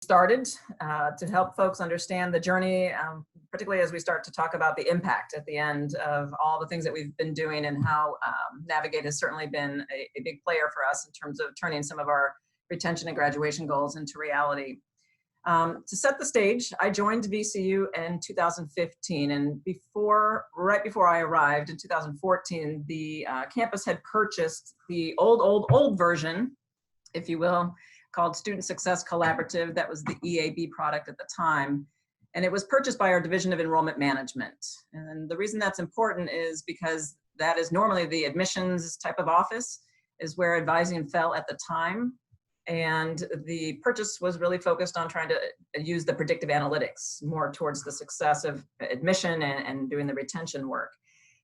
started to help folks understand the journey, particularly as we start to talk about the impact at the end of all the things that we've been doing, and how Navigate has certainly been a big player for us in terms of turning some of our retention and graduation goals into reality. To set the stage, I joined VCU in 2015, and right before I arrived in 2014, the campus had purchased the old version, if you will, called Student Success Collaborative. That was the EAB product at the time. And it was purchased by our Division of Enrollment Management. And the reason that's important is because that is normally the admissions type of office, is where advising fell at the time. And the purchase was really focused on trying to use the predictive analytics more towards the success of admission and doing the retention work.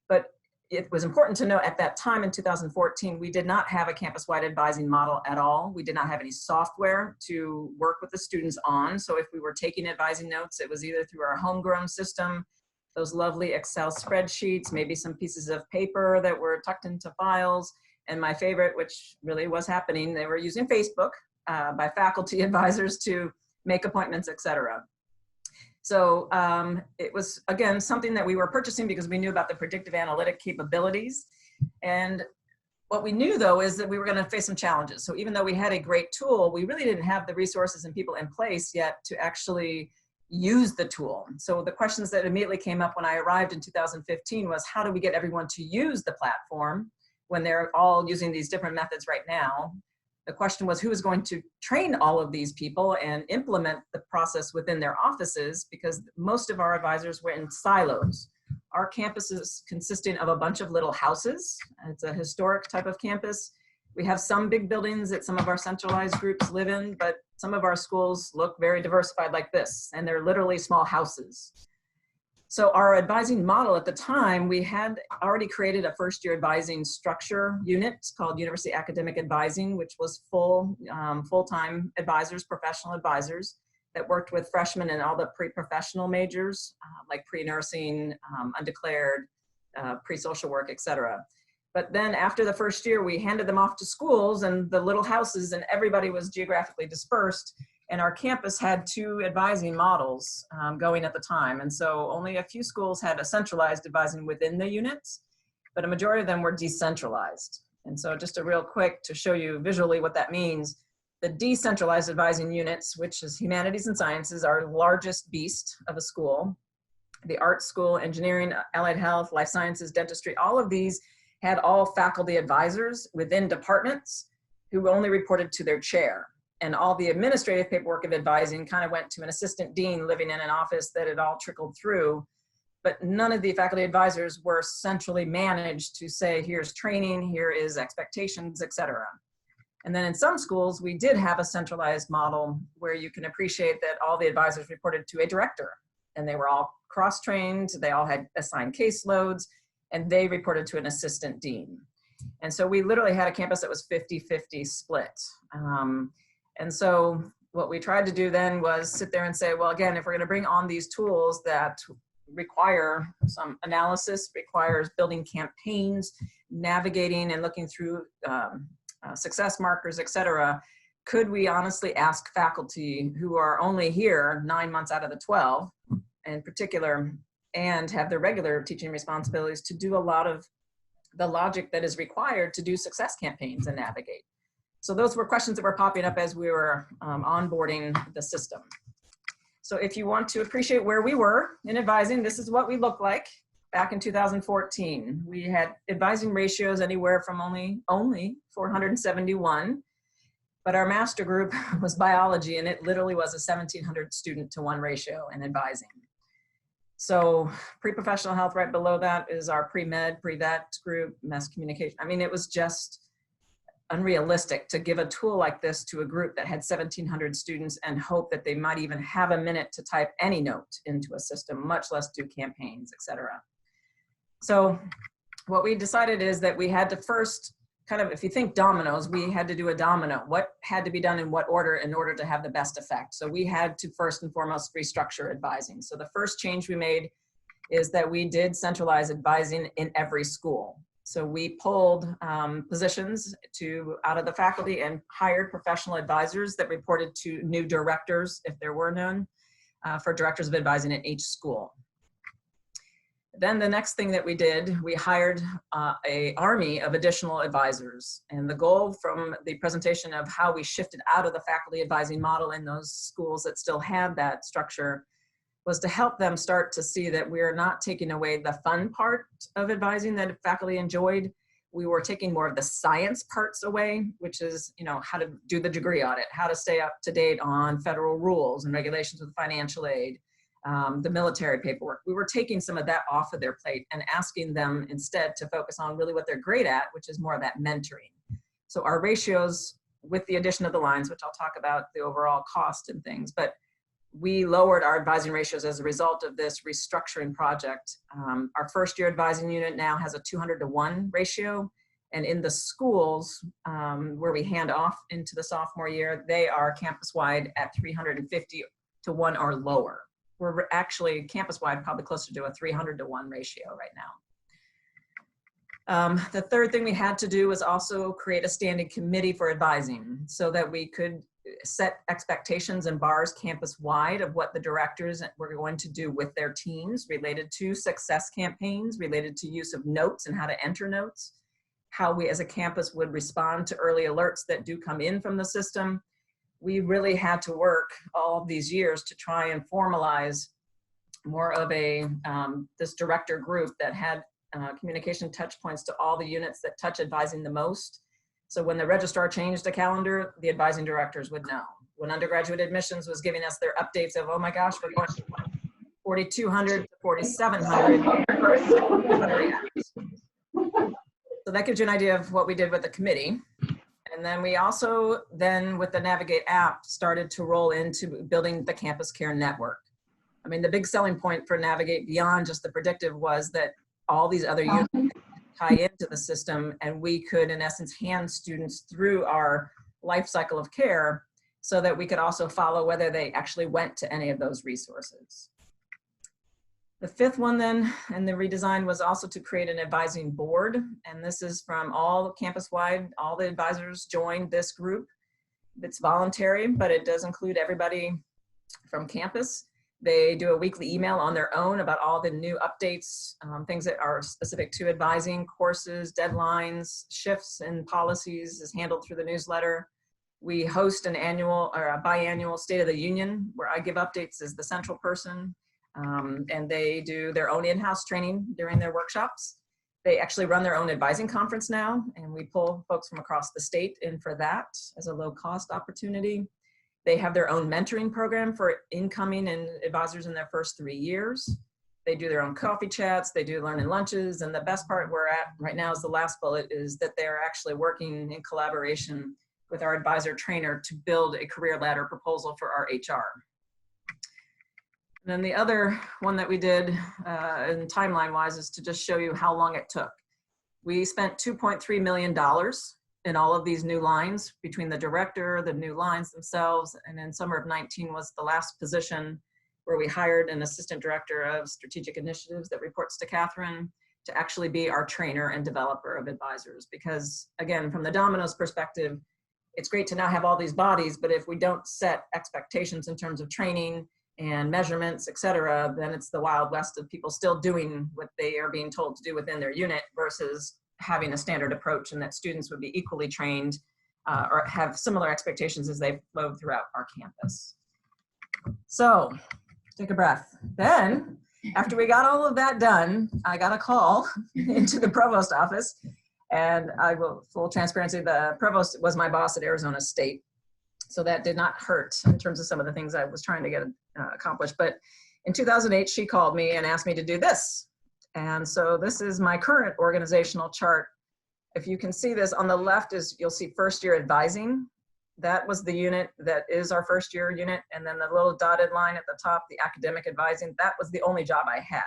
But it was important to know at that time in 2014, we did not have a campus-wide advising model at all. We did not have any software to work with the students on. So if we were taking advising notes, it was either through our homegrown system, those lovely Excel spreadsheets, maybe some pieces of paper that were tucked into files. And my favorite, which really was happening, they were using Facebook by faculty advisors to make appointments, etc. So it was, again, something that we were purchasing because we knew about the predictive analytic capabilities. And what we knew, though, is that we were going to face some challenges. So even though we had a great tool, we really didn't have the resources and people in place yet to actually use the tool. So the questions that immediately came up when I arrived in 2015 was, how do we get everyone to use the platform when they're all using these different methods right now? The question was, who is going to train all of these people and implement the process within their offices? Because most of our advisors were in silos. Our campus is consisting of a bunch of little houses. It's a historic type of campus. We have some big buildings that some of our centralized groups live in, but some of our schools look very diversified like this, and they're literally small houses. So our advising model at the time, we had already created a first-year advising structure unit called University Academic Advising, which was full-time advisors, professional advisors that worked with freshmen in all the pre-professional majors, like pre-nursing, undeclared, pre-social work, etc. But then after the first year, we handed them off to schools and the little houses, and everybody was geographically dispersed. And our campus had 2 advising models going at the time. And so only a few schools had a centralized advising within the units, but a majority of them were decentralized. And so just a real quick to show you visually what that means, the decentralized advising units, which is humanities and sciences, our largest beast of a school. The art school, engineering, allied health, life sciences, dentistry, all of these had all faculty advisors within departments who only reported to their chair. And all the administrative paperwork of advising kind of went to an assistant dean living in an office that it all trickled through. But none of the faculty advisors were centrally managed to say, here's training, here is expectations, etc. And then in some schools, we did have a centralized model where you can appreciate that all the advisors reported to a director, and they were all cross-trained, they all had assigned caseloads, and they reported to an assistant dean. And so we literally had a campus that was 50-50 split. And so what we tried to do then was sit there and say, well, again, if we're going to bring on these tools that require some analysis, requires building campaigns, navigating and looking through success markers, etc., could we honestly ask faculty who are only here 9 months out of the 12 in particular, and have their regular teaching responsibilities, to do a lot of the logic that is required to do success campaigns and navigate? So those were questions that were popping up as we were onboarding the system. So if you want to appreciate where we were in advising, this is what we looked like back in 2014. We had advising ratios anywhere from only 471, but our master group was biology, and it literally was a 1,700 student to 1 ratio in advising. So pre-professional health right below that is our pre-med, pre-vet group, mass communication. I mean, it was just unrealistic to give a tool like this to a group that had 1,700 students and hope that they might even have a minute to type any note into a system, much less do campaigns, etc. So what we decided is that we had to first kind of, if you think dominoes, we had to do a domino. What had to be done in what order in order to have the best effect? So we had to first and foremost restructure advising. So the first change we made is that we did centralize advising in every school. So we pulled positions out of the faculty and hired professional advisors that reported to new directors, if there were none, for directors of advising at each school. Then the next thing that we did, we hired an army of additional advisors. And the goal from the presentation of how we shifted out of the faculty advising model in those schools that still had that structure was to help them start to see that we're not taking away the fun part of advising that faculty enjoyed. We were taking more of the science parts away, which is, you know, how to do the degree audit, how to stay up to date on federal rules and regulations with financial aid, the military paperwork. We were taking some of that off of their plate and asking them instead to focus on really what they're great at, which is more of that mentoring. So our ratios, with the addition of the lines, which I'll talk about the overall cost and things, but we lowered our advising ratios as a result of this restructuring project. Our first year advising unit now has a 200-to-1 ratio. And in the schools where we hand off into the sophomore year, they are campus-wide at 350-to-1 or lower. We're actually campus-wide probably closer to a 300-to-1 ratio right now. The third thing we had to do was also create a standing committee for advising so that we could set expectations and bars campus-wide of what the directors were going to do with their teams related to success campaigns, related to use of notes and how to enter notes, how we as a campus would respond to early alerts that do come in from the system. We really had to work all these years to try and formalize more of a this director group that had communication touch points to all the units that touch advising the most. So when the registrar changed the calendar, the advising directors would know. When undergraduate admissions was giving us their updates of, oh my gosh, we're going from 4,200 to 4,700. So that gives you an idea of what we did with the committee. And then we also with the Navigate app started to roll into building the campus care network. I mean, the big selling point for Navigate beyond just the predictive was that all these other units tie into the system, and we could in essence hand students through our life cycle of care so that we could also follow whether they actually went to any of those resources. The fifth one then, and the redesign, was also to create an advising board, and this is from all campus-wide. All the advisors joined this group. It's voluntary, but it does include everybody from campus. They do a weekly email on their own about all the new updates, things that are specific to advising, courses, deadlines, shifts in policies is handled through the newsletter. We host an annual or a biannual State of the Union where I give updates as the central person, and they do their own in-house training during their workshops. They actually run their own advising conference now, and we pull folks from across the state in for that as a low-cost opportunity. They have their own mentoring program for incoming and advisors in their first 3 years. They do their own coffee chats, they do learning lunches, and the best part we're at right now is the last bullet, is that they're actually working in collaboration with our advisor trainer to build a career ladder proposal for our HR. And then the other one that we did in timeline-wise is to just show you how long it took. We spent $2.3 million in all of these new lines between the director, the new lines themselves, and in summer of 19 was the last position where we hired an assistant director of strategic initiatives that reports to Catherine to actually be our trainer and developer of advisors. Because again, from the Domino's perspective, it's great to now have all these bodies, but if we don't set expectations in terms of training and measurements, et cetera, then it's the Wild West of people still doing what they are being told to do within their unit versus having a standard approach, and that students would be equally trained or have similar expectations as they flow throughout our campus. So take a breath. Then after we got all of that done, I got a call into the provost office, and I will, full transparency, the provost was my boss at Arizona State. So that did not hurt in terms of some of the things I was trying to get accomplished. But in 2008, she called me and asked me to do this. And so this is my current organizational chart. If you can see this on the left is, you'll see first year advising. That was the unit that is our first year unit. And then the little dotted line at the top, the academic advising, that was the only job I had.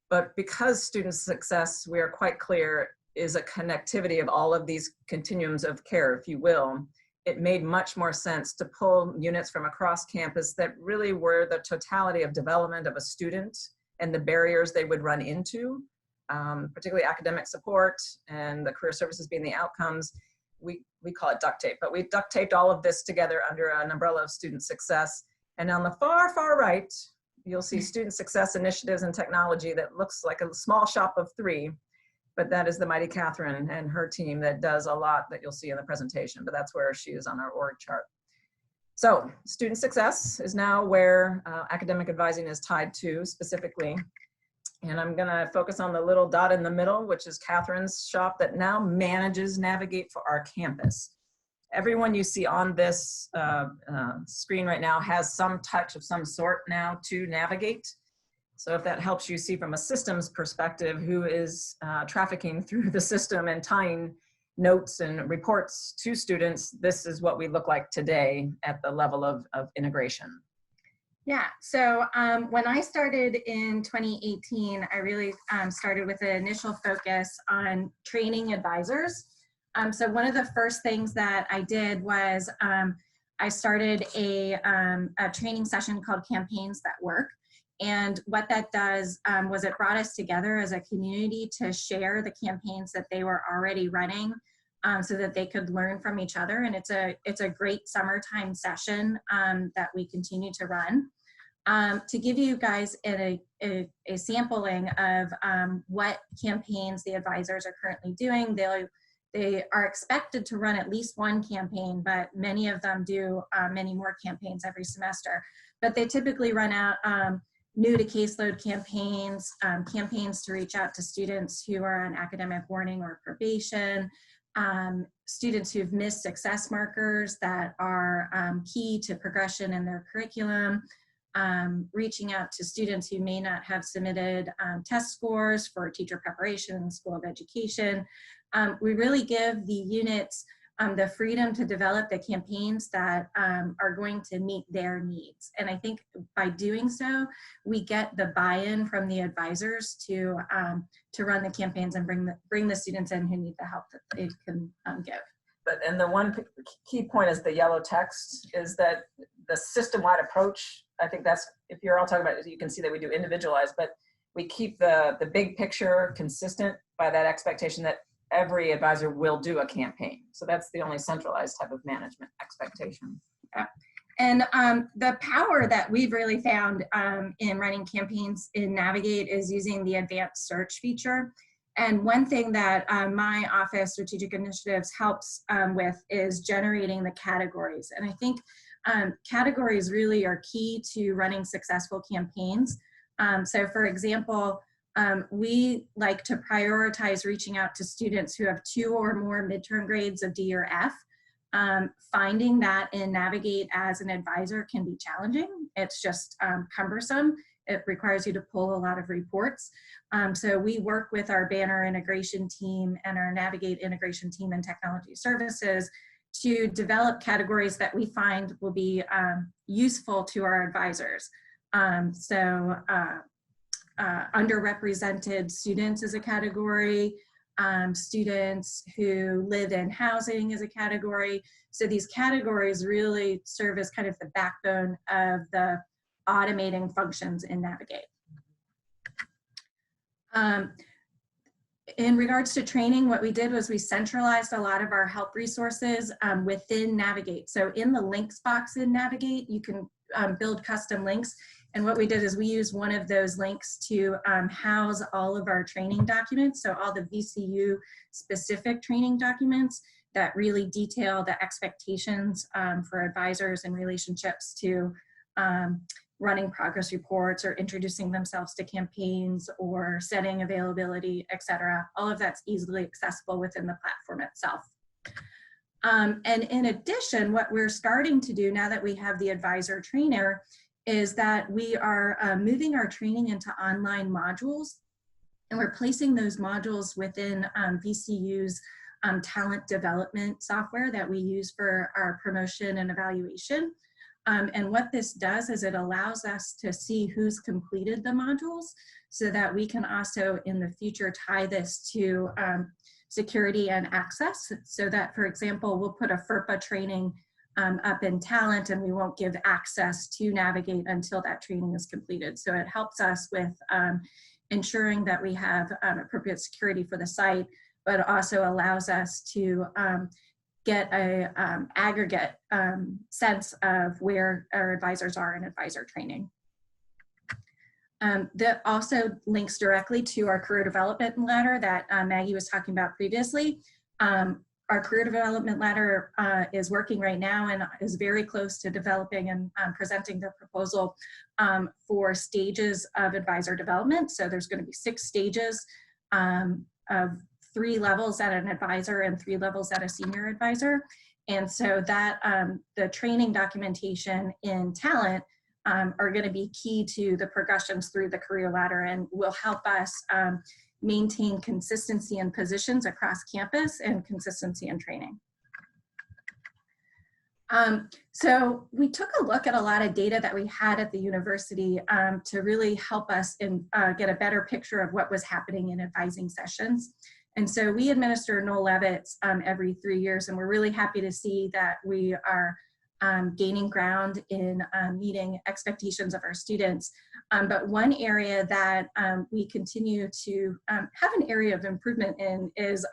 But because student success, we are quite clear, is a connectivity of all of these continuums of care, if you will, it made much more sense to pull units from across campus that really were the totality of development of a student and the barriers they would run into, particularly academic support and the career services being the outcomes. We call it duct tape, but we duct taped all of this together under an umbrella of student success. And on the far, far right, you'll see student success initiatives and technology that looks like a small shop of 3, but that is the mighty Catherine and her team that does a lot that you'll see in the presentation, but that's where she is on our org chart. So student success is now where academic advising is tied to specifically. And I'm gonna focus on the little dot in the middle, which is Catherine's shop that now manages Navigate for our campus. Everyone you see on this screen right now has some touch of some sort now to Navigate. So if that helps you see from a systems perspective who is trafficking through the system and tying notes and reports to students, this is what we look like today at the level of integration. Yeah, so when I started in 2018, I really started with an initial focus on training advisors. So one of the first things that I did was I started a training session called Campaigns That Work. And what that does was it brought us together as a community to share the campaigns that they were already running so that they could learn from each other. And it's a great summertime session that we continue to run. To give you guys a sampling of what campaigns the advisors are currently doing, they are expected to run at least one campaign, but many of them do many more campaigns every semester. But they typically run out new to caseload campaigns, campaigns to reach out to students who are on academic warning or probation, students who've missed success markers that are key to progression in their curriculum, reaching out to students who may not have submitted test scores for teacher preparation in the School of Education. We really give the units the freedom to develop the campaigns that are going to meet their needs. And I think by doing so, we get the buy-in from the advisors to run the campaigns and bring the students in who need the help that they can give. And the one key point is the yellow text is that the system-wide approach, I think that's, if you're all talking about it, you can see that we do individualized, but we keep the big picture consistent by that expectation that every advisor will do a campaign. So that's the only centralized type of management expectation. Yeah. And the power that we've really found in running campaigns in Navigate is using the advanced search feature. And one thing that my office, Strategic Initiatives, helps with is generating the categories. And I think categories really are key to running successful campaigns. So for example, we like to prioritize reaching out to students who have 2 or more midterm grades of D or F. Finding that in Navigate as an advisor can be challenging. It's just cumbersome. It requires you to pull a lot of reports. So we work with our Banner integration team and our Navigate integration team and technology services to develop categories that we find will be useful to our advisors. Underrepresented students is a category, students who live in housing is a category. So these categories really serve as kind of the backbone of the automating functions in Navigate. In regards to training, what we did was we centralized a lot of our help resources within Navigate. So in the links box in Navigate, you can build custom links. And what we did is we used one of those links to house all of our training documents. So all the VCU specific training documents that really detail the expectations for advisors and relationships to running progress reports or introducing themselves to campaigns or setting availability, etc. All of that's easily accessible within the platform itself. And in addition, what we're starting to do now that we have the advisor trainer is that we are moving our training into online modules, and we're placing those modules within VCU's talent development software that we use for our promotion and evaluation. And what this does is it allows us to see who's completed the modules so that we can also in the future tie this to security and access, so that, for example, we'll put a FERPA training up in talent and we won't give access to Navigate until that training is completed. So it helps us with ensuring that we have appropriate security for the site, but also allows us to get a aggregate sense of where our advisors are in advisor training. That also links directly to our career development ladder that Maggie was talking about previously. Our career development ladder is working right now and is very close to developing and presenting the proposal for stages of advisor development. So there's going to be 6 stages of 3 levels at an advisor and 3 levels at a senior advisor. And so that the training documentation in talent are going to be key to the progressions through the career ladder and will help us maintain consistency in positions across campus and consistency in training. So we took a look at a lot of data that we had at the university to really help us get a better picture of what was happening in advising sessions. And so we administer Noel Levitz every 3 years, and we're really happy to see that we are gaining ground in meeting expectations of our students. But one area that we continue to have an area of improvement in is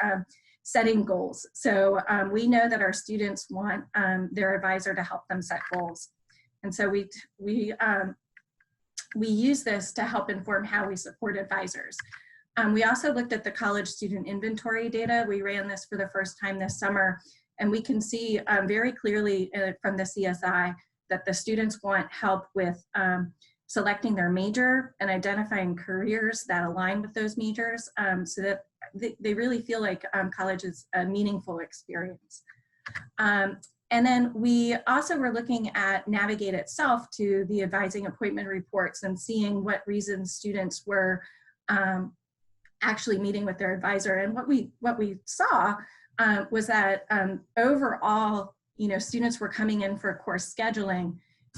setting goals. So we know that our students want their advisor to help them set goals. And so we use this to help inform how we support advisors. We also looked at the college student inventory data. We ran this for the first time this summer. And we can see very clearly from the CSI that the students want help with selecting their major and identifying careers that align with those majors so that they really feel like college is a meaningful experience. And then we also were looking at Navigate itself to the advising appointment reports and seeing what reasons students were actually meeting with their advisor. And what we saw was that overall, students were coming in for course scheduling.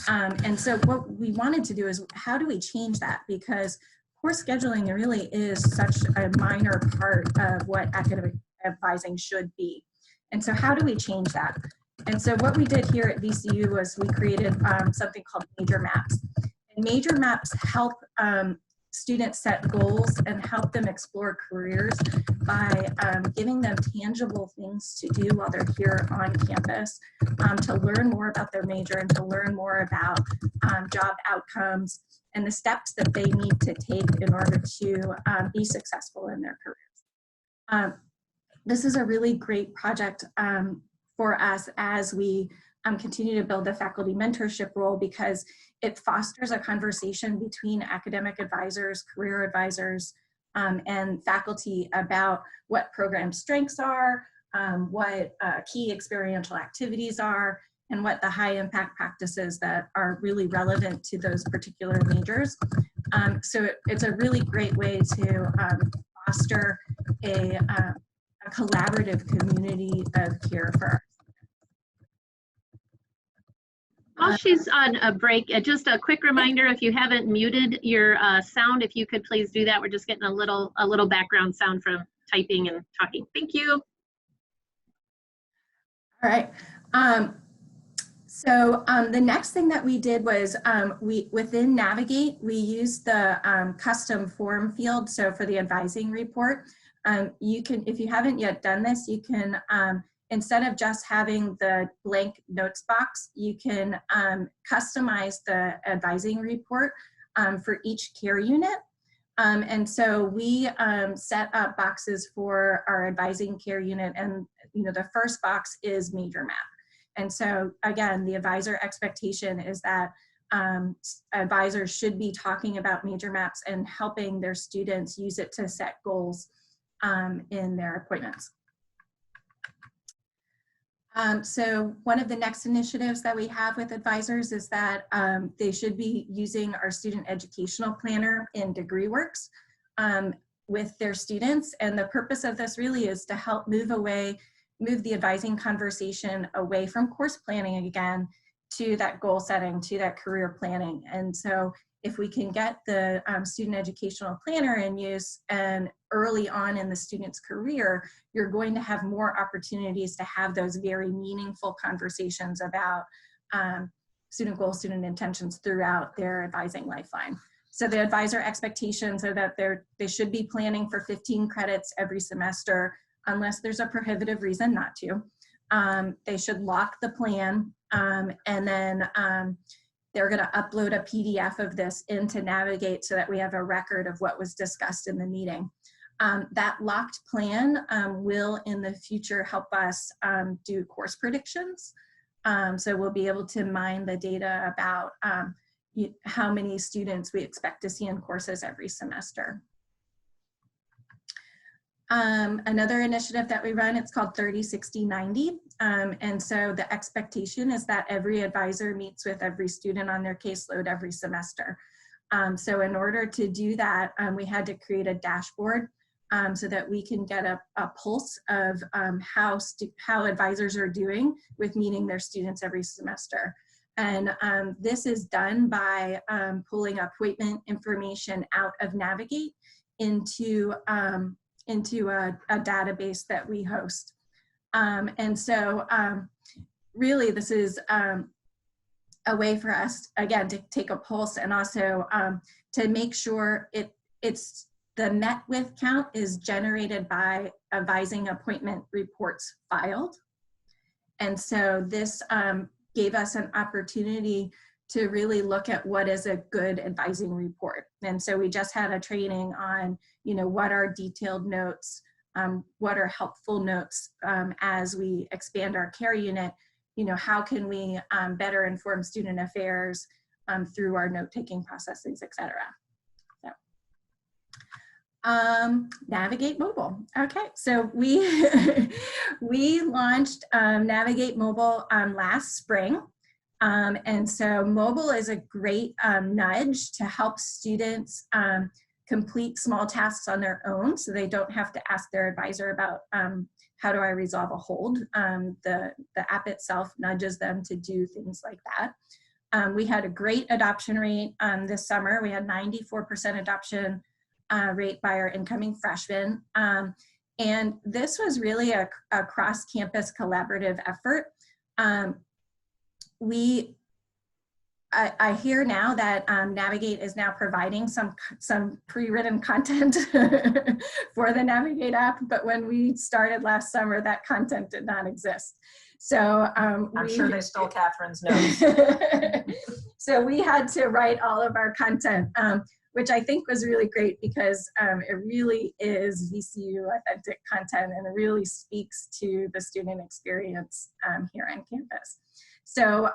And so what we wanted to do is, how do we change that? Because course scheduling really is such a minor part of what academic advising should be. And so how do we change that? And so what we did here at VCU was we created something called major maps. And major maps help students set goals and help them explore careers by giving them tangible things to do while they're here on campus to learn more about their major and to learn more about job outcomes and the steps that they need to take in order to be successful in their careers. This is a really great project for us as we continue to build the faculty mentorship role, because it fosters a conversation between academic advisors, career advisors, and faculty about what program strengths are, what key experiential activities are, and what the high impact practices that are really relevant to those particular majors. So it's a really great way to foster a collaborative community of care for our. While she's on a break, just a quick reminder, if you haven't muted your sound, if you could please do that. We're just getting a little background sound from typing and talking. Thank you. All right. So the next thing that we did was within Navigate, we used the custom form field. So for the advising report, you can, if you haven't yet done this, you can instead of just having the blank notes box, you can customize the advising report for each care unit. And so we set up boxes for our advising care unit, and the first box is major map. And so again, the advisor expectation is that advisors should be talking about major maps and helping their students use it to set goals in their appointments. So one of the next initiatives that we have with advisors is that they should be using our student educational planner in degree works with their students. And the purpose of this really is to help move the advising conversation away from course planning again to that goal setting, to that career planning. And so if we can get the student educational planner in use and early on in the student's career, you're going to have more opportunities to have those very meaningful conversations about student goals, student intentions throughout their advising lifeline. So the advisor expectations are that they should be planning for 15 credits every semester, unless there's a prohibitive reason not to. They should lock the plan, and then they're going to upload a PDF of this into Navigate so that we have a record of what was discussed in the meeting. That locked plan will in the future help us do course predictions. So we'll be able to mine the data about how many students we expect to see in courses every semester. Another initiative that we run, it's called 30, 60, 90. And so the expectation is that every advisor meets with every student on their caseload every semester. So in order to do that, we had to create a dashboard so that we can get a pulse of how advisors are doing with meeting their students every semester. And this is done by pulling appointment information out of Navigate into a database that we host. And so really this is a way for us, again, to take a pulse and also to make sure the met with count is generated by advising appointment reports filed. And so this gave us an opportunity to really look at what is a good advising report. And so we just had a training on, what are detailed notes, what are helpful notes as we expand our care unit, how can we better inform student affairs through our note-taking processes, et cetera. Navigate Mobile. Okay, so we we launched Navigate Mobile last spring. And so mobile is a great nudge to help students complete small tasks on their own so they don't have to ask their advisor about how do I resolve a hold. The app itself nudges them to do things like that. We had a great adoption rate this summer. We had 94% adoption rate by our incoming freshmen. And this was really a cross-campus collaborative effort. I hear now that Navigate is now providing some pre-written content for the Navigate app, but when we started last summer, that content did not exist. So I'm sure they stole Catherine's notes. So we had to write all of our content, which I think was really great because it really is VCU authentic content and it really speaks to the student experience here on campus. So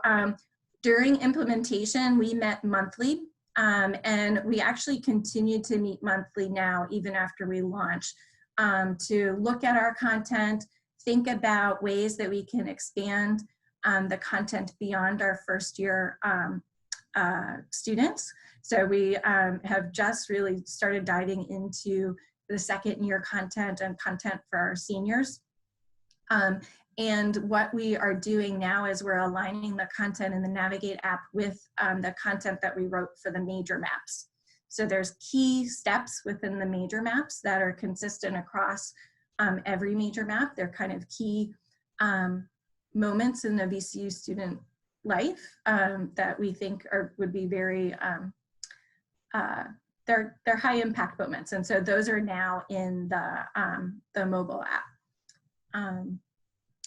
during implementation, we met monthly and we actually continue to meet monthly now, even after we launch, to look at our content, think about ways that we can expand the content beyond our first year students. So we have just really started diving into the second year content and content for our seniors. And what we are doing now is we're aligning the content in the Navigate app with the content that we wrote for the major maps. So there's key steps within the major maps that are consistent across every major map. They're kind of key moments in the VCU student life that we think would be very, they're high impact moments. And so those are now in the mobile app.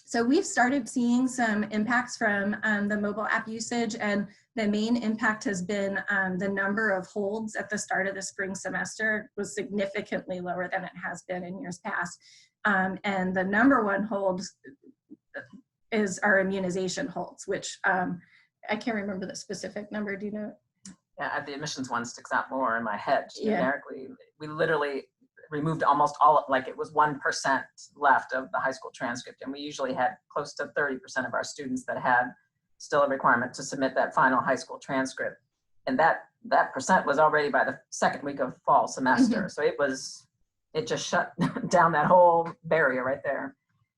So we've started seeing some impacts from the mobile app usage, and the main impact has been the number of holds at the start of the spring semester was significantly lower than it has been in years past. And the number one hold is our immunization holds, which I can't remember the specific number, do you know? Yeah, the admissions one sticks out more in my head. Yeah. Numerically, we literally removed almost all, like it was 1% left of the high school transcript. And we usually had close to 30% of our students that had still a requirement to submit that final high school transcript. And that percent was already by the second week of fall semester. Mm-hmm. So it just shut down that whole barrier right there.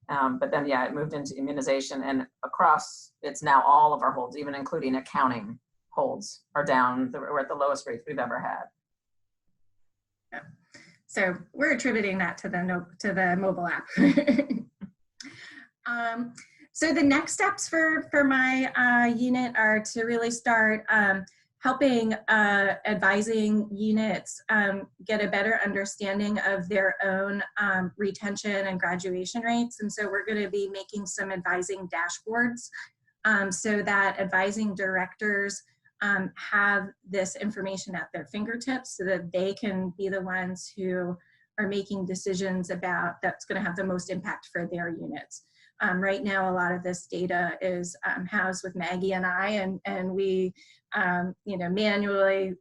But then, yeah, it moved into immunization, and across, it's now all of our holds, even including accounting holds, are down. We're at the lowest rates we've ever had. Yeah. So we're attributing that to the mobile app. So the next steps for my unit are to really start helping advising units get a better understanding of their own retention and graduation rates. And so we're going to be making some advising dashboards so that advising directors have this information at their fingertips so that they can be the ones who are making decisions about that's going to have the most impact for their units. Right now, a lot of this data is housed with Maggie and I, and we, manually,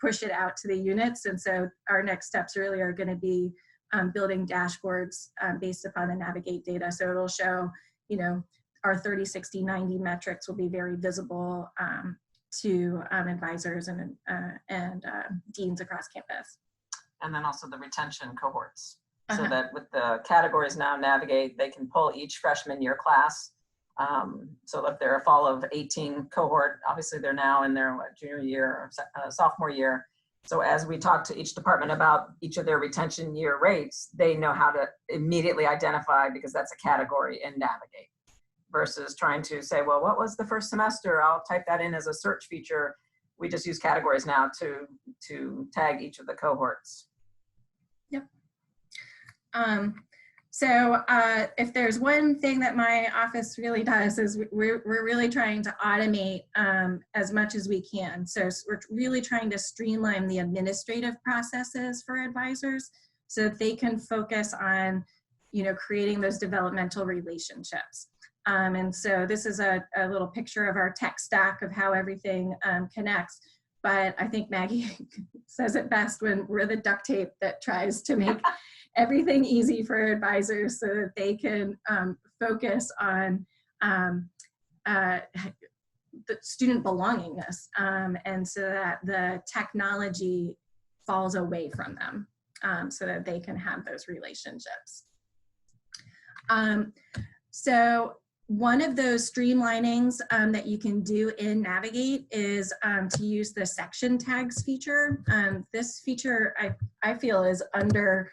push it out to the units. And so our next steps really are going to be building dashboards based upon the Navigate data. So it'll show, our 30, 60, 90 metrics will be very visible to advisors and deans across campus. And then also the retention cohorts. So that with the categories now Navigate, they can pull each freshman year class. So if they're a fall of 18 cohort, obviously they're now in their junior year or sophomore year. So as we talk to each department about each of their retention year rates, they know how to immediately identify, because that's a category in Navigate, versus trying to say, well, what was the first semester? I'll type that in as a search feature. We just use categories now to tag each of the cohorts. Yep. If there's one thing that my office really does is we're really trying to automate as much as we can. So we're really trying to streamline the administrative processes for advisors so that they can focus on, creating those developmental relationships. And so this is a little picture of our tech stack of how everything connects. But I think Maggie says it best when we're the duct tape that tries to make everything easy for advisors so that they can focus on the student belongingness, and so that the technology falls away from them so that they can have those relationships. So one of those streamlinings that you can do in Navigate is to use the section tags feature. This feature I feel is under,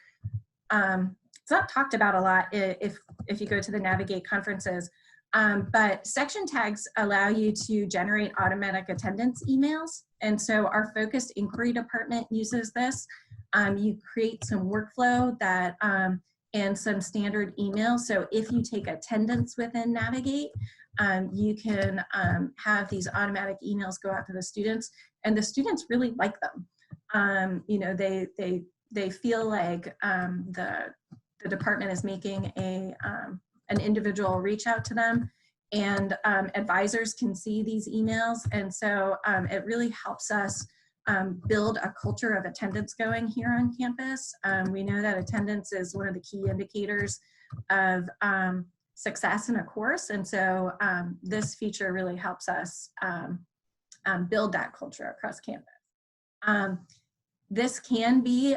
it's not talked about a lot if you go to the Navigate conferences, but section tags allow you to generate automatic attendance emails. And so our focused inquiry department uses this. You create some workflow that and some standard emails. So if you take attendance within Navigate, you can have these automatic emails go out to the students, and the students really like them. They feel like the department is making an individual reach out to them, and advisors can see these emails. And so it really helps us build a culture of attendance going here on campus. We know that attendance is one of the key indicators of success in a course. And so this feature really helps us build that culture across campus. This can be,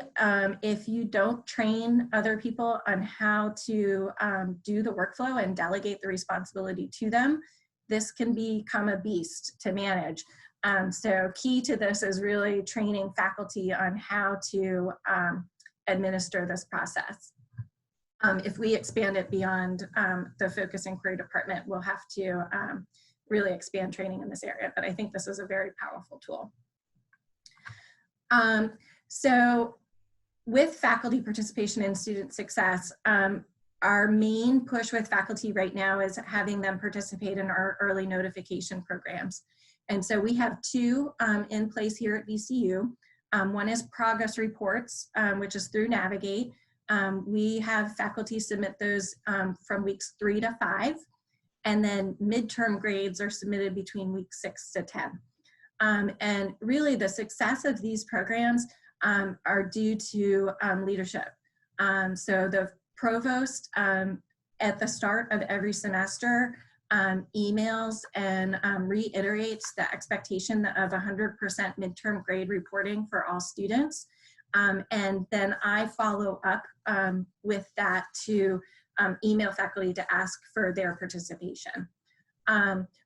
if you don't train other people on how to do the workflow and delegate the responsibility to them, this can become a beast to manage. So key to this is really training faculty on how to administer this process. If we expand it beyond the focus inquiry department, we'll have to really expand training in this area, but I think this is a very powerful tool. So with faculty participation in student success, our main push with faculty right now is having them participate in our early notification programs. And so we have two in place here at VCU. One is progress reports, which is through Navigate. We have faculty submit those from weeks 3 to 5, and then midterm grades are submitted between weeks 6 to 10. And really the success of these programs are due to leadership. So the provost at the start of every semester emails and reiterates the expectation of 100% midterm grade reporting for all students. And then I follow up with that to email faculty to ask for their participation.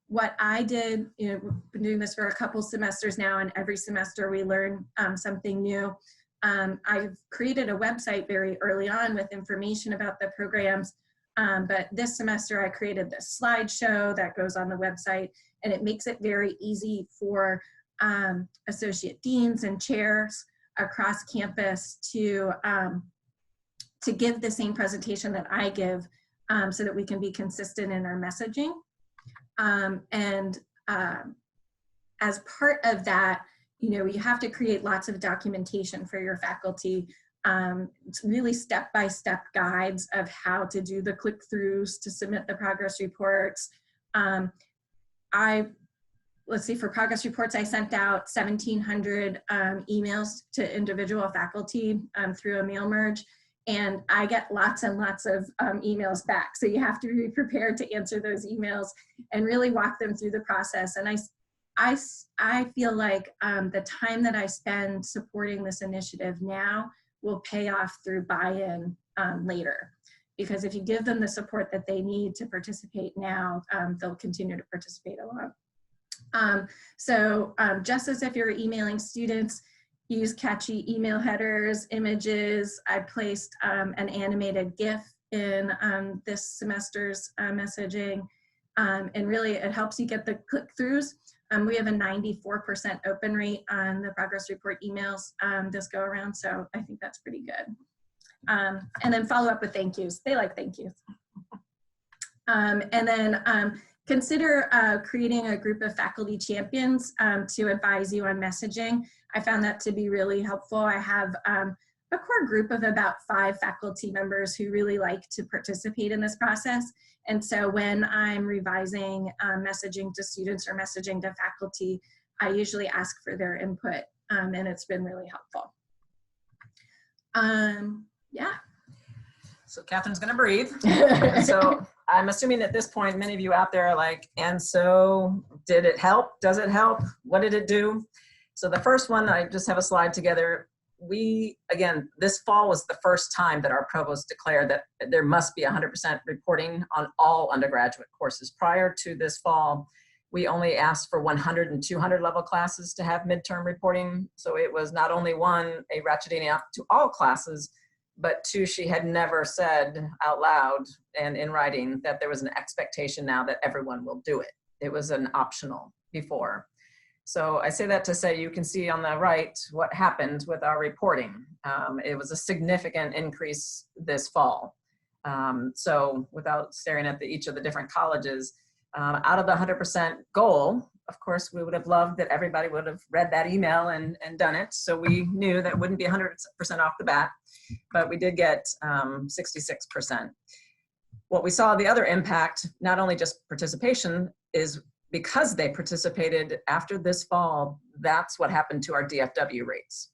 What I did, we've been doing this for a couple semesters now, and every semester we learn something new. I've created a website very early on with information about the programs. But this semester I created this slideshow that goes on the website, and it makes it very easy for associate deans and chairs across campus to give the same presentation that I give, so that we can be consistent in our messaging. As part of that, you have to create lots of documentation for your faculty. It's really step-by-step guides of how to do the click-throughs to submit the progress reports. Let's see, for progress reports, I sent out 1,700 emails to individual faculty through a mail merge, and I get lots and lots of emails back. So you have to be prepared to answer those emails and really walk them through the process. And I feel like the time that I spend supporting this initiative now will pay off through buy-in later. Because if you give them the support that they need to participate now, they'll continue to participate along. Just as if you're emailing students, use catchy email headers, images. I placed an animated GIF in this semester's messaging, and really it helps you get the click-throughs. We have a 94% open rate on the progress report emails this go around, so I think that's pretty good. And then follow up with thank yous. They like thank yous. And then consider creating a group of faculty champions to advise you on messaging. I found that to be really helpful. I have a core group of about 5 faculty members who really like to participate in this process. And so when I'm revising messaging to students or messaging to faculty, I usually ask for their input, and it's been really helpful. Yeah. So Catherine's gonna breathe. So I'm assuming at this point, many of you out there are like, and so did it help? Does it help? What did it do? So the first one, I just have a slide together. Again, this fall was the first time that our provost declared that there must be 100% reporting on all undergraduate courses. Prior to this fall, we only asked for 100 and 200 level classes to have midterm reporting. So it was not only one, a ratcheting up to all classes, but 2, she had never said out loud and in writing that there was an expectation now that everyone will do it. It was an optional before. So I say that to say you can see on the right what happened with our reporting. It was a significant increase this fall. So without staring at each of the different colleges, out of the 100% goal, of course, we would have loved that everybody would have read that email and done it. So we knew that it wouldn't be 100% off the bat, but we did get 66%. What we saw, the other impact, not only just participation, is because they participated after this fall, that's what happened to our DFW rates.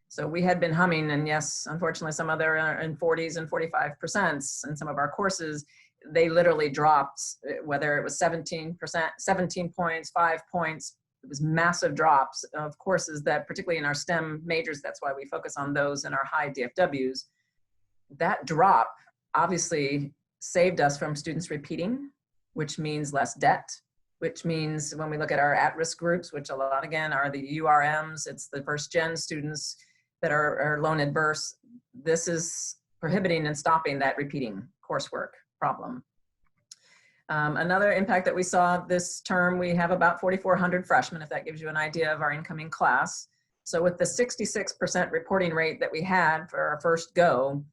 So we had been humming, and yes, unfortunately, some of them are in 40s and 45%, and some of our courses, they literally dropped, whether it was 17%, 17 points, 5 points. It was massive drops of courses that, particularly in our STEM majors, that's why we focus on those in our high DFWs. That drop obviously saved us from students repeating, which means less debt, which means when we look at our at-risk groups, which a lot, again, are the URMs, it's the first-gen students that are loan adverse, this is prohibiting and stopping that repeating coursework problem. Another impact that we saw this term, we have about 4,400 freshmen, if that gives you an idea of our incoming class. So with the 66% reporting rate that we had for our first go,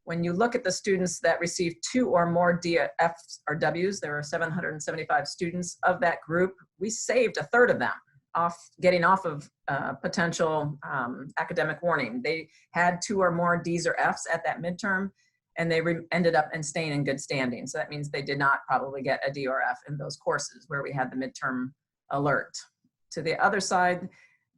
when you look at the students that received 2 or more DFs or Ws, there were 775 students of that group, we saved a third of them getting off of potential academic warning. They had 2 or more Ds or Fs at that midterm, and they ended up staying in good standing. So that means they did not probably get a D or F in those courses where we had the midterm alert. To the other side,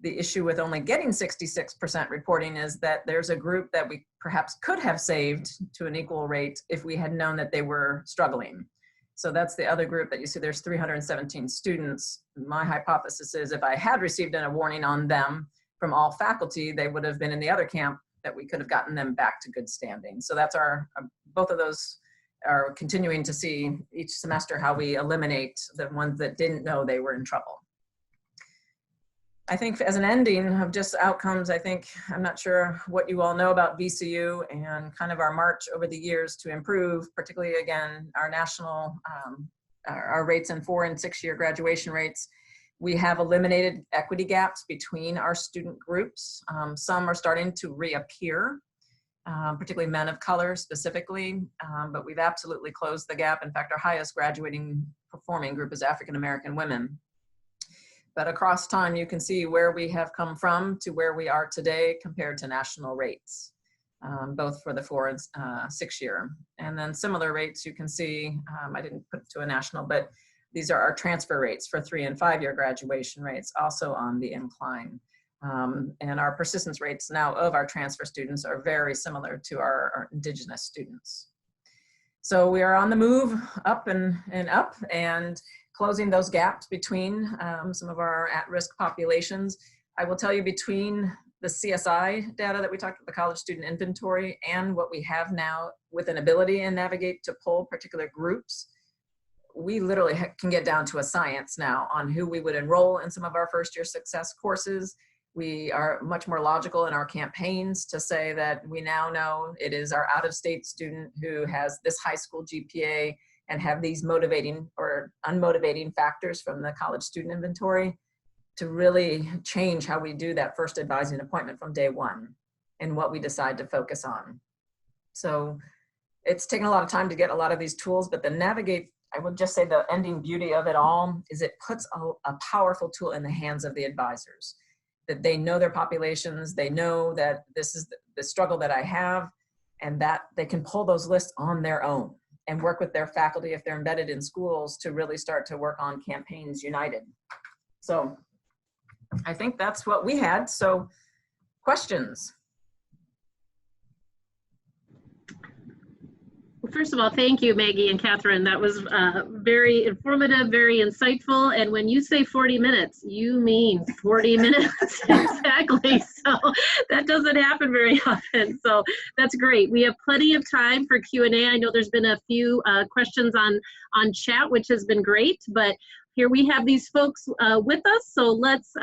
the issue with only getting 66% reporting is that there's a group that we perhaps could have saved to an equal rate if we had known that they were struggling. So that's the other group that you see, there's 317 students. My hypothesis is if I had received a warning on them from all faculty, they would have been in the other camp that we could have gotten them back to good standing. So that's our, both of those are continuing to see each semester how we eliminate the ones that didn't know they were in trouble. I think as an ending of just outcomes, I think, I'm not sure what you all know about VCU and kind of our march over the years to improve, particularly again, our national, our rates in 4- and 6-year graduation rates. We have eliminated equity gaps between our student groups. Some are starting to reappear, particularly men of color specifically, but we've absolutely closed the gap. In fact, our highest graduating performing group is African American women. But across time, you can see where we have come from to where we are today compared to national rates, both for the 4 and 6 year. And then similar rates, you can see, I didn't put it to a national, but these are our transfer rates for 3 and 5 year graduation rates, also on the incline. And our persistence rates now of our transfer students are very similar to our Indigenous students. So we are on the move up and up, and closing those gaps between some of our at-risk populations. I will tell you, between the CSI data that we talked about, the college student inventory, and what we have now with an ability in Navigate to pull particular groups, we literally can get down to a science now on who we would enroll in some of our first year success courses. We are much more logical in our campaigns to say that we now know it is our out-of-state student who has this high school GPA and have these motivating or unmotivating factors from the college student inventory to really change how we do that first advising appointment from day one and what we decide to focus on. So it's taken a lot of time to get a lot of these tools, but the Navigate, I would just say the ending beauty of it all is it puts a powerful tool in the hands of the advisors, that they know their populations, they know that this is the struggle that I have, and that they can pull those lists on their own and work with their faculty if they're embedded in schools to really start to work on campaigns united. So I think that's what we had. So questions? Well, first of all, thank you, Maggie and Catherine. That was very informative, very insightful. And when you say 40 minutes, you mean 40 minutes. Exactly. So that doesn't happen very often. So that's great. We have plenty of time for Q&A. I know there's been a few questions on chat, which has been great. But here we have these folks with us. So let's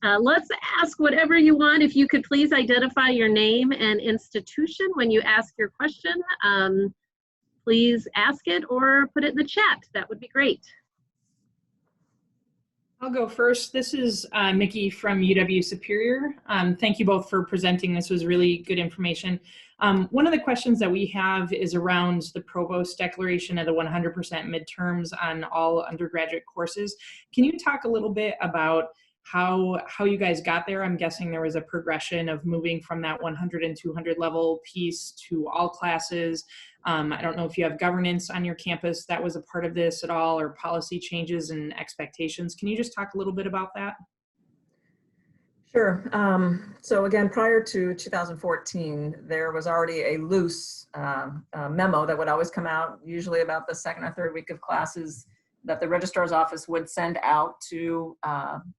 ask whatever you want. If you could please identify your name and institution when you ask your question. Please ask it or put it in the chat. That would be great. I'll go first. This is Mickey from UW Superior. Thank you both for presenting. This was really good information. One of the questions that we have is around the provost declaration of the 100% midterms on all undergraduate courses. Can you talk a little bit about how you guys got there? I'm guessing there was a progression of moving from that 100 and 200 level piece to all classes. I don't know if you have governance on your campus that was a part of this at all, or policy changes and expectations. Can you just talk a little bit about that? Sure. So again, prior to 2014, there was already a loose memo that would always come out, usually about the second or third week of classes, that the registrar's office would send out to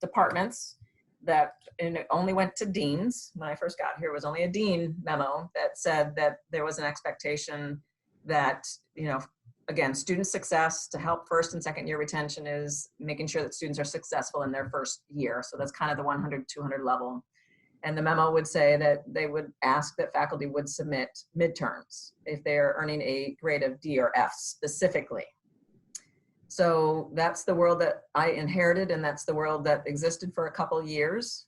departments, that, and it only went to deans. When I first got here, it was only a dean memo that said that there was an expectation that, you know, again, student success to help first and second year retention is making sure that students are successful in their first year. So that's kind of the 100, 200 level. And the memo would say that they would ask that faculty would submit midterms if they're earning a grade of D or F specifically. So that's the world that I inherited, and that's the world that existed for a couple years.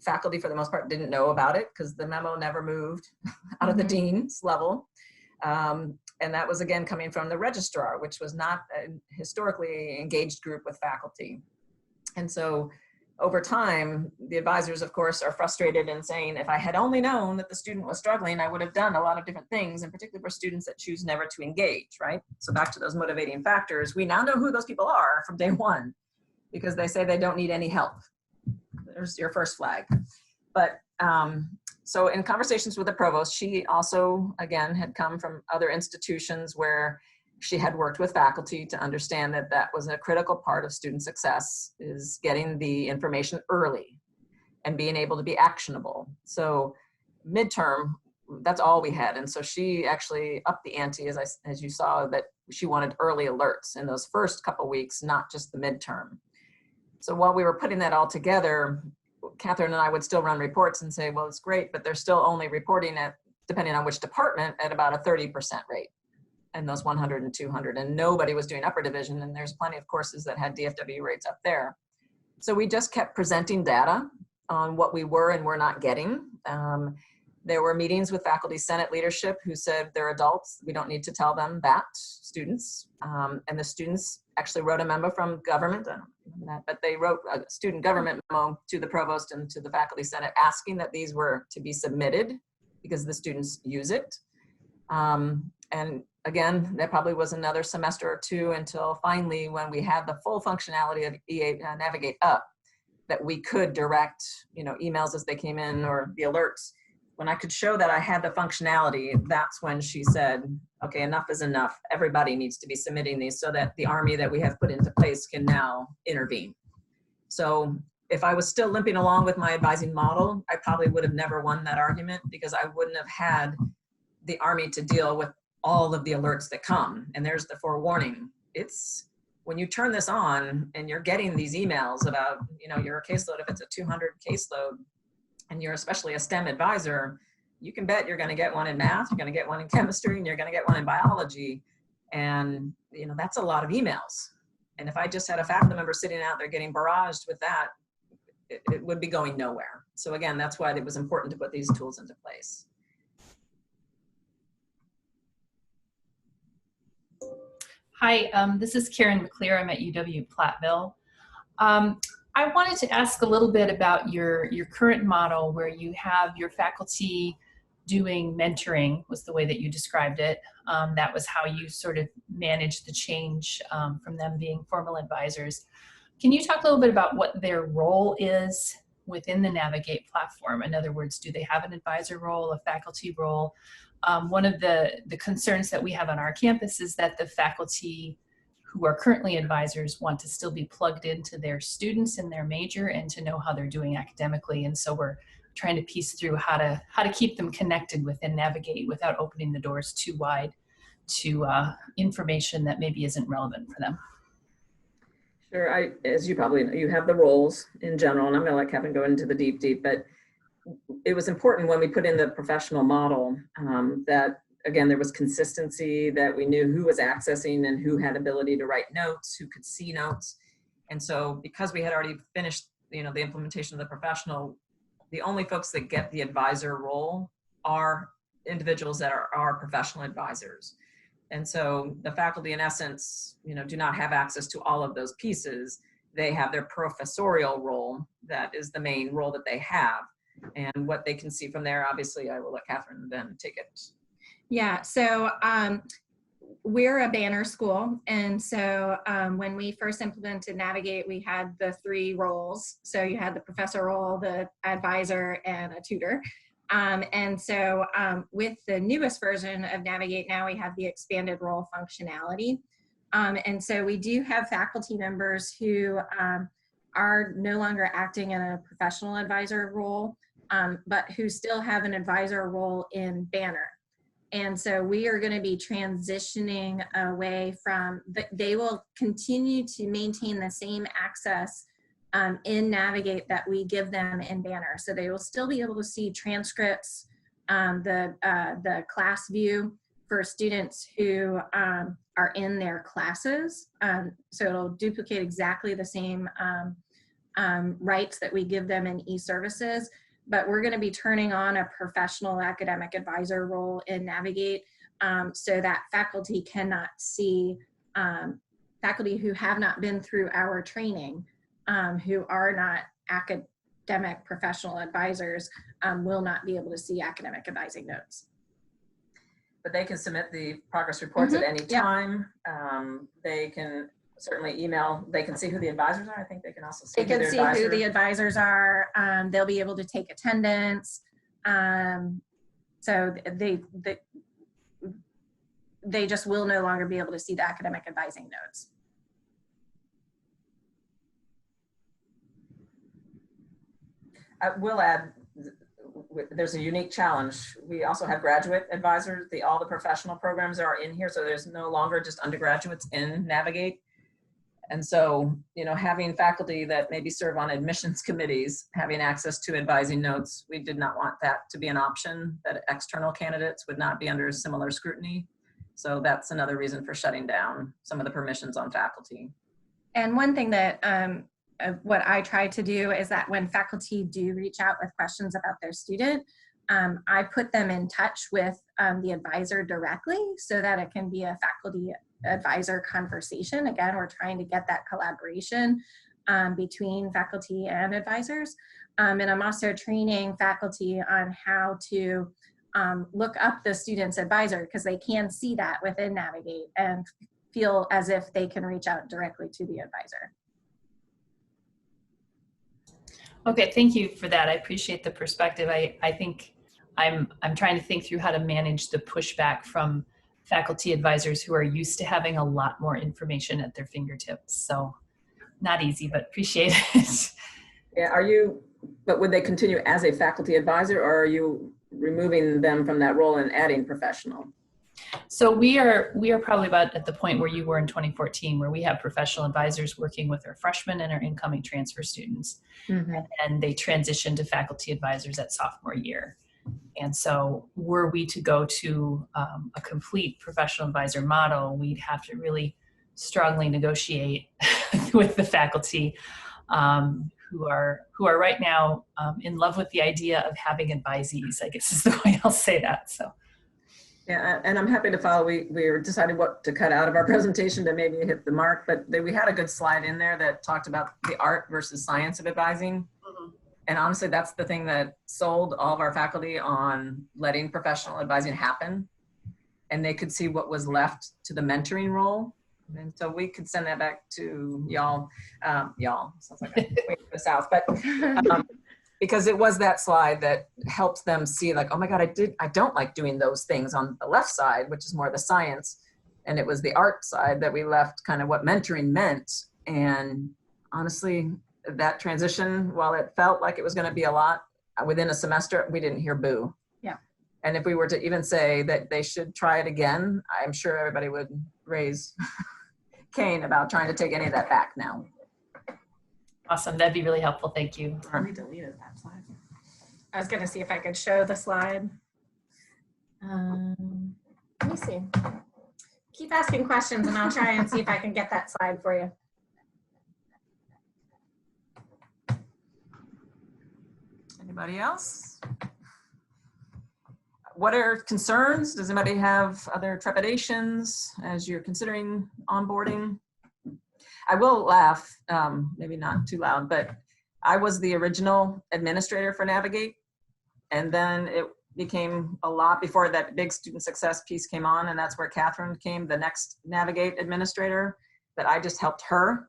Faculty, for the most part, didn't know about it because the memo never moved out of the dean's level. And that was, again, coming from the registrar, which was not a historically engaged group with faculty. And so over time, the advisors, of course, are frustrated and saying, if I had only known that the student was struggling, I would have done a lot of different things, and particularly for students that choose never to engage, right? So back to those motivating factors, we now know who those people are from day one because they say they don't need any help. There's your first flag. But so in conversations with the provost, she also, again, had come from other institutions where she had worked with faculty to understand that that was a critical part of student success, is getting the information early and being able to be actionable. So midterm, that's all we had. And so she actually upped the ante, as you saw, that she wanted early alerts in those first couple weeks, not just the midterm. So while we were putting that all together, Catherine and I would still run reports and say, well, it's great, but they're still only reporting at, depending on which department, at about a 30% rate. and those 100 and 200, and nobody was doing upper division, and there's plenty of courses that had DFW rates up there. So we just kept presenting data on what we were and were not getting. There were meetings with faculty senate leadership who said they're adults, we don't need to tell them that, students. And the students actually wrote a memo from government, I don't remember that, but they wrote a student government memo to the provost and to the faculty senate asking that these were to be submitted because the students use it. And again, that probably was another semester or two until finally when we had the full functionality of EA Navigate up, that we could direct, emails as they came in or the alerts. When I could show that I had the functionality, that's when she said, okay, enough is enough. Everybody needs to be submitting these so that the army that we have put into place can now intervene. So if I was still limping along with my advising model, I probably would have never won that argument because I wouldn't have had the army to deal with all of the alerts that come. And there's the forewarning. It's when you turn this on and you're getting these emails about, your caseload, if it's a 200 caseload, and you're especially a STEM advisor, you can bet you're going to get one in math, you're going to get one in chemistry, and you're going to get one in biology. And, that's a lot of emails. And if I just had a faculty member sitting out there getting barraged with that, it would be going nowhere. So again, that's why it was important to put these tools into place. Hi, this is Karen McClear. I'm at UW-Platteville. I wanted to ask a little bit about your current model where you have your faculty doing mentoring, was the way that you described it. That was how you sort of managed the change from them being formal advisors. Can you talk a little bit about what their role is within the Navigate platform? In other words, do they have an advisor role, a faculty role? One of the concerns that we have on our campus is that the faculty who are currently advisors want to still be plugged into their students and their major and to know how they're doing academically. And so we're trying to piece through how to keep them connected within Navigate without opening the doors too wide to information that maybe isn't relevant for them. Sure, as you probably know, you have the roles in general, and I'm gonna let Kevin go into the deep, but it was important when we put in the professional model that, again, there was consistency, that we knew who was accessing and who had ability to write notes, who could see notes. And so because we had already finished, the implementation of the professional, the only folks that get the advisor role are individuals that are our professional advisors. And so the faculty, in essence, do not have access to all of those pieces. They have their professorial role. That is the main role that they have. And what they can see from there, obviously, I will let Catherine then take it. Yeah, so we're a banner school. And so when we first implemented Navigate, we had the 3 roles. So you had the professor role, the advisor, and a tutor. And so with the newest version of Navigate, now we have the expanded role functionality. And so we do have faculty members who are no longer acting in a professional advisor role, but who still have an advisor role in Banner. And so we are going to be transitioning away from, they will continue to maintain the same access in Navigate that we give them in Banner. So they will still be able to see transcripts, the class view for students who are in their classes. So it'll duplicate exactly the same rights that we give them in e-services. But we're going to be turning on a professional academic advisor role in Navigate so that faculty cannot see, faculty who have not been through our training, who are not academic professional advisors, will not be able to see academic advising notes. But they can submit the progress reports at any time. They can certainly email, they can see who the advisors are. I think they can also see who the advisors are. They'll be able to take attendance. So they just will no longer be able to see the academic advising notes. I will add, there's a unique challenge. We also have graduate advisors. All the professional programs are in here, so there's no longer just undergraduates in Navigate. And so, having faculty that maybe serve on admissions committees, having access to advising notes, we did not want that to be an option, that external candidates would not be under similar scrutiny. So that's another reason for shutting down some of the permissions on faculty. And one thing that what I try to do is that when faculty do reach out with questions about their student, I put them in touch with the advisor directly so that it can be a faculty advisor conversation. Again, we're trying to get that collaboration between faculty and advisors. And I'm also training faculty on how to look up the student's advisor, because they can see that within Navigate and feel as if they can reach out directly to the advisor. Okay, thank you for that. I appreciate the perspective. I think I'm trying to think through how to manage the pushback from faculty advisors who are used to having a lot more information at their fingertips. So not easy, but appreciate it. Yeah, but would they continue as a faculty advisor, or are you removing them from that role and adding professional? So we are probably about at the point where you were in 2014, where we have professional advisors working with our freshmen and our incoming transfer students. Mm-hmm. And they transition to faculty advisors at sophomore year. And so were we to go to a complete professional advisor model, we'd have to really strongly negotiate with the faculty who are right now in love with the idea of having advisees, I guess is the way I'll say that. So. Yeah, and I'm happy to follow. We were deciding what to cut out of our presentation to maybe hit the mark, but we had a good slide in there that talked about the art versus science of advising. Mm-hmm. And honestly, that's the thing that sold all of our faculty on letting professional advising happen. And they could see what was left to the mentoring role. And so we could send that back to y'all. Y'all, sounds like I'm way to the south, but because it was that slide that helps them see like, oh my God, I don't like doing those things on the left side, which is more the science. And it was the art side that we left kind of what mentoring meant. And honestly, that transition, while it felt like it was going to be a lot, within a semester, we didn't hear boo. Yeah. And if we were to even say that they should try it again, I'm sure everybody would raise Cain about trying to take any of that back now. Awesome. That'd be really helpful. Thank you. We deleted that slide. I was going to see if I could show the slide. Let me see. Keep asking questions and I'll try and see if I can get that slide for you. Anybody else? What are concerns? Does anybody have other trepidations as you're considering onboarding? I will laugh, maybe not too loud, but I was the original administrator for Navigate. And then it became a lot before that big student success piece came on. And that's where Catherine came, the next Navigate administrator, that I just helped her.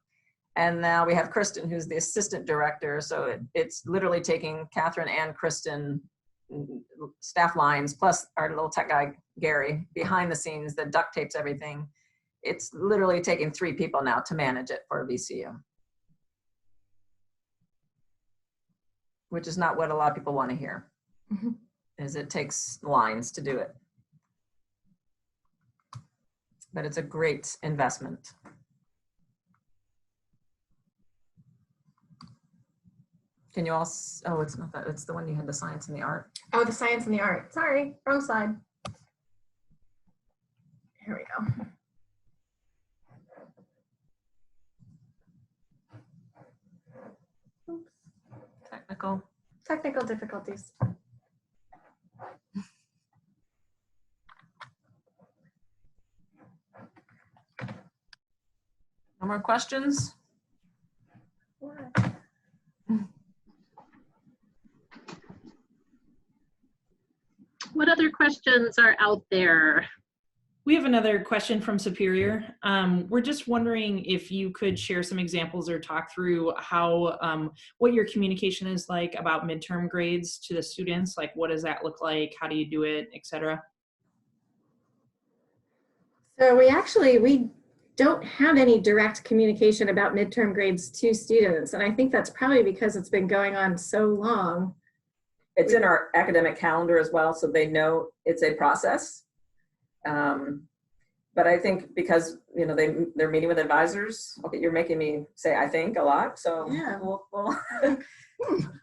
And now we have Kristen, who's the assistant director. So it's literally taking Catherine and Kristen staff lines, plus our little tech guy, Gary, behind the scenes that duct tapes everything. It's literally taking 3 people now to manage it for VCU, which is not what a lot of people want to hear, is it takes lines to do it. But it's a great investment. Can you all, oh, it's not that, it's the one you had the science and the art. Oh, the science and the art. Sorry, wrong slide. Here we go. Technical difficulties. No more questions? What other questions are out there? We have another question from Superior. We're just wondering if you could share some examples or talk through how, what your communication is like about midterm grades to the students. Like, what does that look like? How do you do it, et cetera? So we don't have any direct communication about midterm grades to students. And I think that's probably because it's been going on so long. It's in our academic calendar as well, so they know it's a process. But I think because, you know, they're meeting with advisors. Okay, you're making me say I think a lot, so yeah.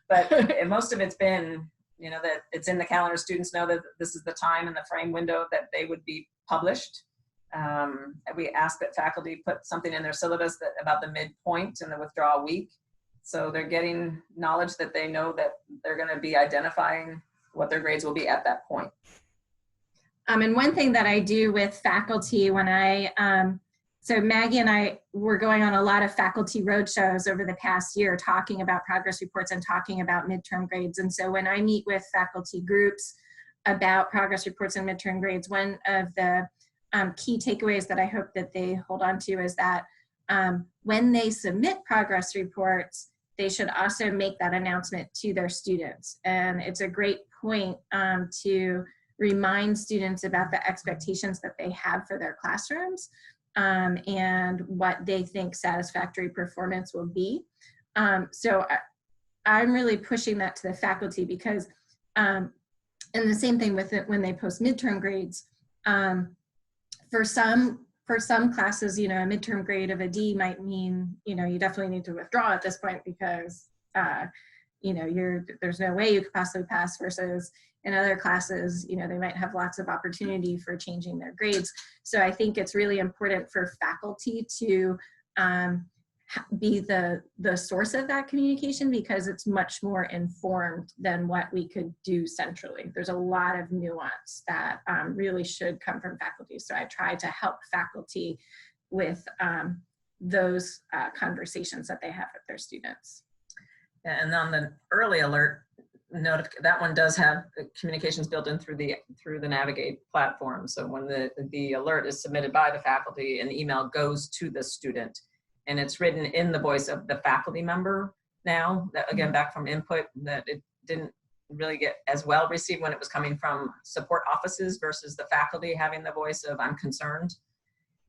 But most of it's been, you know, that it's in the calendar. Students know that this is the time and the frame window that they would be published. We ask that faculty put something in their syllabus about the midpoint and the withdrawal week. So they're getting knowledge that they know that they're going to be identifying what their grades will be at that point. And one thing that I do with faculty when so Maggie and I were going on a lot of faculty roadshows over the past year talking about progress reports and talking about midterm grades. And so when I meet with faculty groups about progress reports and midterm grades, one of the key takeaways that I hope that they hold on to is that when they submit progress reports, they should also make that announcement to their students. And it's a great point to remind students about the expectations that they have for their classrooms and what they think satisfactory performance will be. So I'm really pushing that to the faculty because, and the same thing with it when they post midterm grades, for some classes, you know, a midterm grade of a D might mean, you know, you definitely need to withdraw at this point because, you know, there's no way you could possibly pass, versus in other classes, you know, they might have lots of opportunity for changing their grades. So I think it's really important for faculty to be the source of that communication, because it's much more informed than what we could do centrally. There's a lot of nuance that really should come from faculty. So I try to help faculty with those conversations that they have with their students. And on the early alert that one does have communications built in through the Navigate platform. So when the alert is submitted by the faculty, an email goes to the student, and it's written in the voice of the faculty member now. That, again, back from input, that it didn't really get as well received when it was coming from support offices versus the faculty having the voice of "I'm concerned."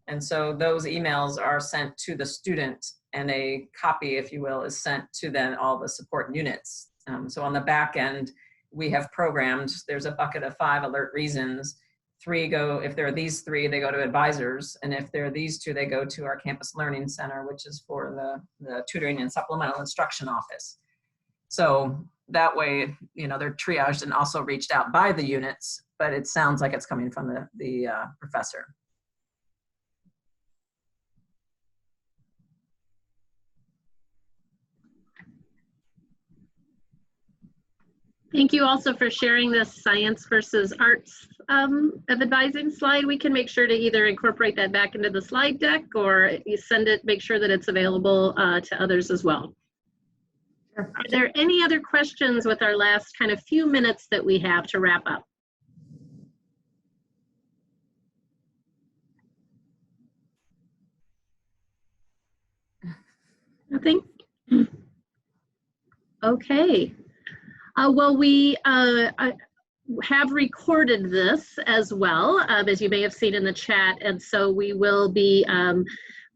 And so those emails are sent to the student, and a copy, if you will, is sent to then all the support units. So on the back end, we have programmed, there's a bucket of 5 alert reasons. 3 go, if there are these 3, they go to advisors. And if there are these 2, they go to our campus learning center, which is for the tutoring and supplemental instruction office. So that way, you know, they're triaged and also reached out by the units, but it sounds like it's coming from the professor. Thank you also for sharing this science versus arts of advising slide. We can make sure to either incorporate that back into the slide deck, or you send it, make sure that it's available to others as well. Sure. Are there any other questions with our last kind of few minutes that we have to wrap up? Nothing? Okay. Well, we have recorded this as well, as you may have seen in the chat, and so we will be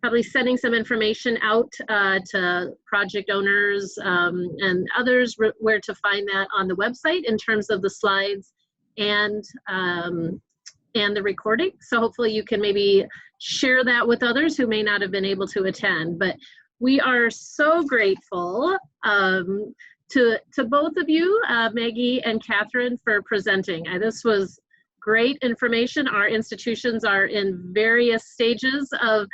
probably sending some information out to project owners and others where to find that on the website in terms of the slides and the recording. So hopefully you can maybe share that with others who may not have been able to attend. But we are so grateful to both of you, Maggie and Catherine, for presenting. This was great information. Our institutions are in various stages of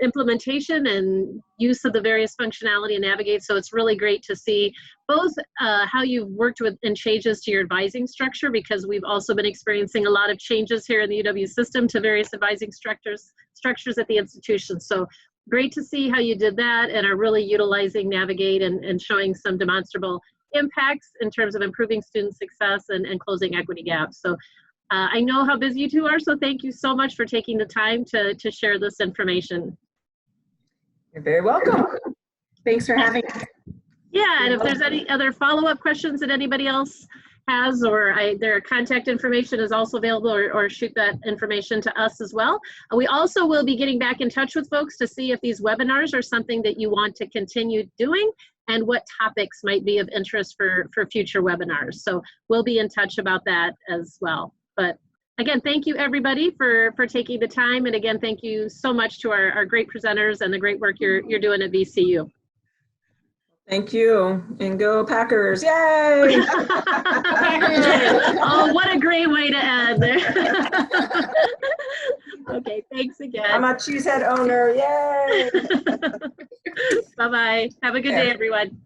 implementation and use of the various functionality in Navigate. So it's really great to see both how you've worked with and changes to your advising structure, because we've also been experiencing a lot of changes here in the UW system to various advising structures at the institution. So great to see how you did that and are really utilizing Navigate and showing some demonstrable impacts in terms of improving student success and closing equity gaps. So I know how busy you two are, so thank you so much for taking the time to share this information. You're very welcome. Thanks for having us. Yeah, and if there's any other follow-up questions that anybody else has, or their contact information is also available, or shoot that information to us as well. We also will be getting back in touch with folks to see if these webinars are something that you want to continue doing and what topics might be of interest for future webinars. So we'll be in touch about that as well. But again, thank you everybody for taking the time. And again, thank you so much to our great presenters and the great work you're doing at VCU. Thank you, and go Packers, yay! Oh, what a great way to end there. Okay, thanks I'm again. a cheesehead owner. Yay! Bye-bye. Have a good day, everyone.